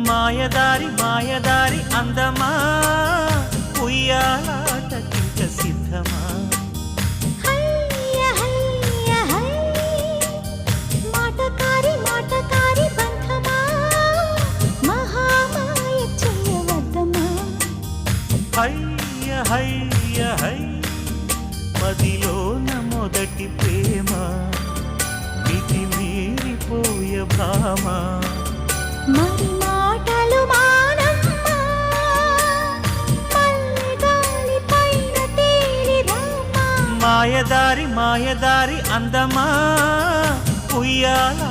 మాయదారి మాయదారి అందమా ఉయ్యాలాటకింక సిద్ధమా హయ్య హయ్య హై మాటకారి మాటకారి బంధమా మహామాయ చేయవద్దమా హయ్య హయ్య హై మదిలోన మొదటి ప్రేమ మితి మీరిపోయ భామ మరి మాటలు మానమ్మా మల్లె గాలి పైన తేలి రామా మాయదారి మాయదారి అందమా ఉయ్యాల